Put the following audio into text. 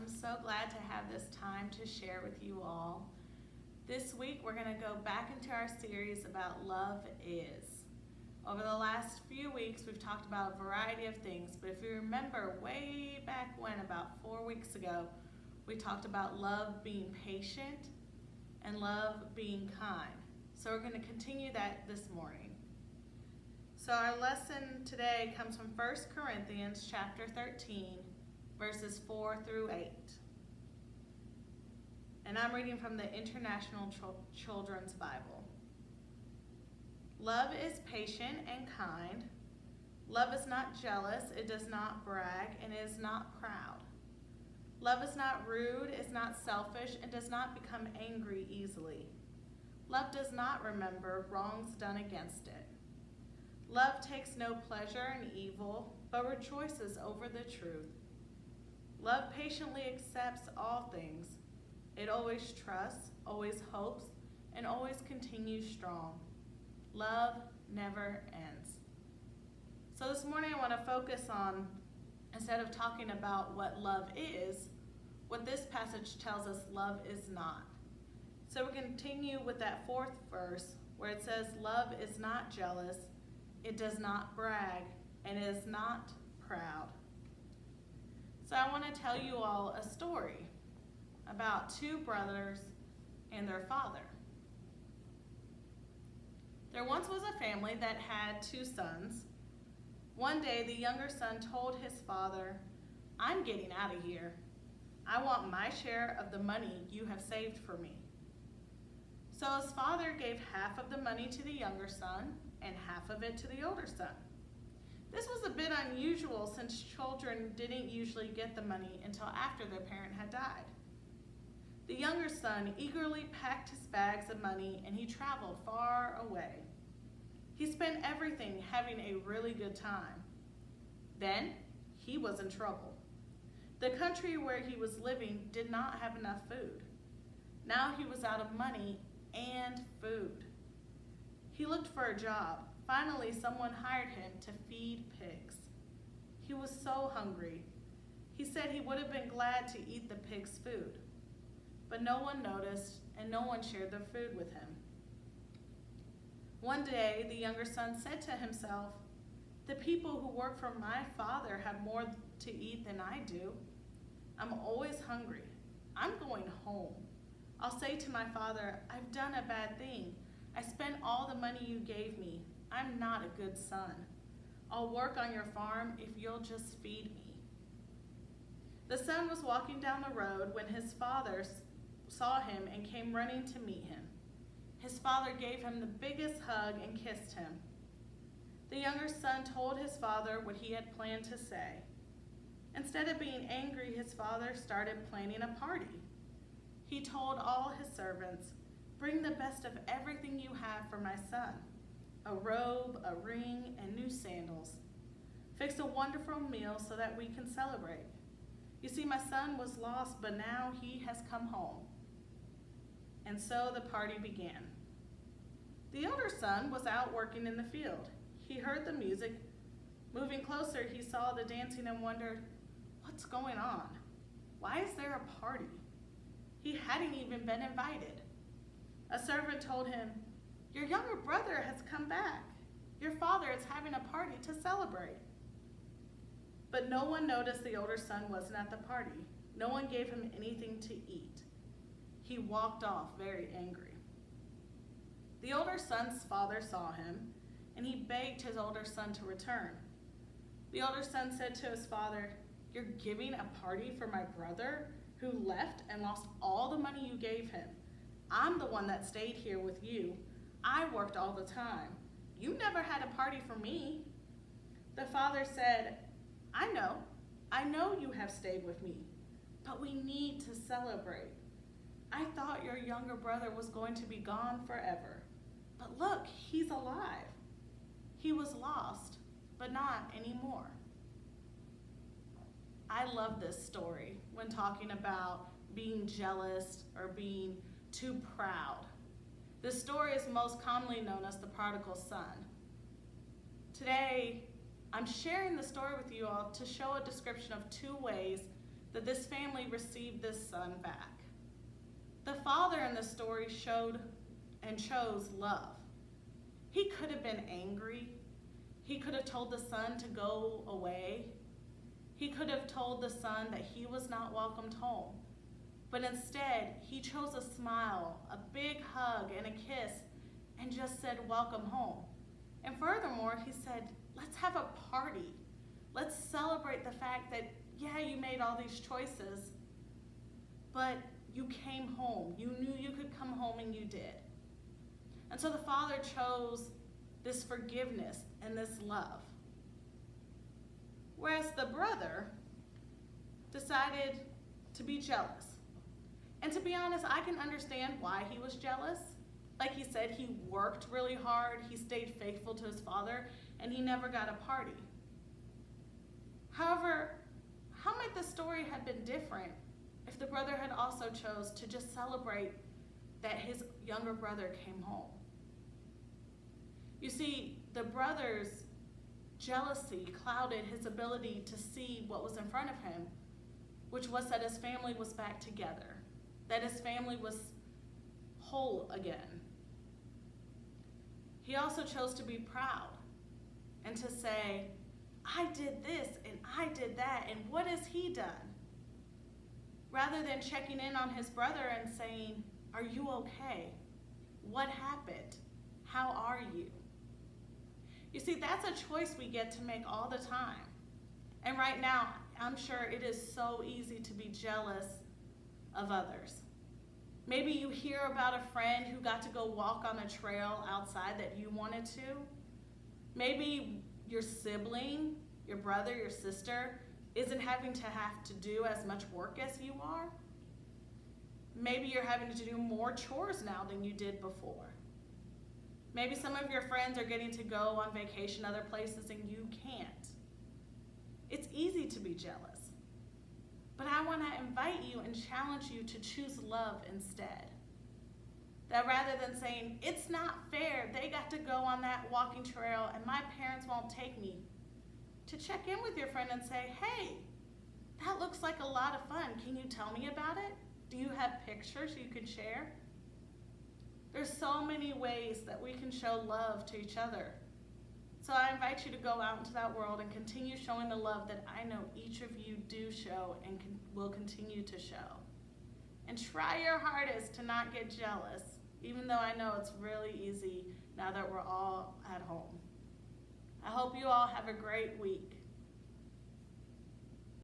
I'm so glad to have this time to share with you all. This week we're going to go back into our series about love is. Over the last few weeks we've talked about a variety of things, but if you remember way back when, about 4 weeks ago, we talked about love being patient and love being kind. So we're going to continue that this morning. So our lesson today comes from 1 Corinthians chapter 13, verses 4 through 8. And I'm reading from the International Children's Bible. Love is patient and kind. Love is not jealous, it does not brag, and it is not proud. Love is not rude, is not selfish, and does not become angry easily. Love does not remember wrongs done against it. Love takes no pleasure in evil, but rejoices over the truth. Love patiently accepts all things. It always trusts, always hopes, and always continues strong. Love never ends. So this morning I want to focus on, instead of talking about what love is, what this passage tells us love is not. So we continue with that fourth verse where it says, love is not jealous, it does not brag, and it is not proud. So I want to tell you all a story about two brothers and their father. There once was a family that had two sons. One day the younger son told his father, "I'm getting out of here. I want my share of the money you have saved for me." So his father gave half of the money to the younger son and half of it to the older son. This was a bit unusual since children didn't usually get the money until after their parent had died. The younger son eagerly packed his bags of money and he traveled far away. He spent everything having a really good time. Then he was in trouble. The country where he was living did not have enough food. Now he was out of money and food. He looked for a job. Finally, someone hired him to feed pigs. He was so hungry. He said he would have been glad to eat the pigs' food. But no one noticed and no one shared their food with him. One day, the younger son said to himself, "The people who work for my father have more to eat than I do. I'm always hungry. I'm going home. I'll say to my father, 'I've done a bad thing. I spent all the money you gave me. I'm not a good son. I'll work on your farm if you'll just feed me.'" The son was walking down the road when his father saw him and came running to meet him. His father gave him the biggest hug and kissed him. The younger son told his father what he had planned to say. Instead of being angry, his father started planning a party. He told all his servants, "Bring the best of everything you have for my son. A robe, a ring, and new sandals. Fix a wonderful meal so that we can celebrate. You see, my son was lost, but now he has come home." And so the party began. The older son was out working in the field. He heard the music. Moving closer, he saw the dancing and wondered, "What's going on? Why is there a party?" He hadn't even been invited. A servant told him, "Your younger brother has come back. Your father is having a party to celebrate." But no one noticed the older son wasn't at the party. No one gave him anything to eat. He walked off very angry. The older son's father saw him, and he begged his older son to return. The older son said to his father, "You're giving a party for my brother who left and lost all the money you gave him. I'm the one that stayed here with you. I worked all the time. You never had a party for me." The father said, I know you have stayed with me, but we need to celebrate. I thought your younger brother was going to be gone forever, but look, he's alive. He was lost, but not anymore." I love this story when talking about being jealous or being too proud. This story is most commonly known as the Prodigal Son. Today, I'm sharing the story with you all to show a description of two ways that this family received this son back. The father in the story showed and chose love. He could have been angry. He could have told the son to go away. He could have told the son that he was not welcomed home. But instead, he chose a smile, a big hug, and a kiss, and just said, welcome home. And furthermore, he said, let's have a party. Let's celebrate the fact that, yeah, you made all these choices, but you came home. You knew you could come home, and you did. And so the father chose this forgiveness and this love. Whereas the brother decided to be jealous. And to be honest, I can understand why he was jealous. Like he said, he worked really hard, he stayed faithful to his father, and he never got a party. However, how might the story have been different if the brother had also chose to just celebrate that his younger brother came home? You see, the brother's jealousy clouded his ability to see what was in front of him, which was that his family was back together, that his family was whole again. He also chose to be proud and to say, I did this and I did that, and what has he done? Rather than checking in on his brother and saying, are you okay? What happened? How are you? You see, that's a choice we get to make all the time. And right now, I'm sure it is so easy to be jealous of others. Maybe you hear about a friend who got to go walk on a trail outside that you wanted to. Maybe your sibling, your brother, your sister, isn't having to have to do as much work as you are. Maybe you're having to do more chores now than you did before. Maybe some of your friends are getting to go on vacation other places and you can't. It's easy to be jealous. But I want to invite you and challenge you to choose love instead. That rather than saying, it's not fair, they got to go on that walking trail and my parents won't take me, to check in with your friend and say, hey, that looks like a lot of fun. Can you tell me about it? Do you have pictures you can share? There's so many ways that we can show love to each other. So I invite you to go out into that world and continue showing the love that I know each of you do show and will continue to show. And try your hardest to not get jealous, even though I know it's really easy now that we're all at home. I hope you all have a great week.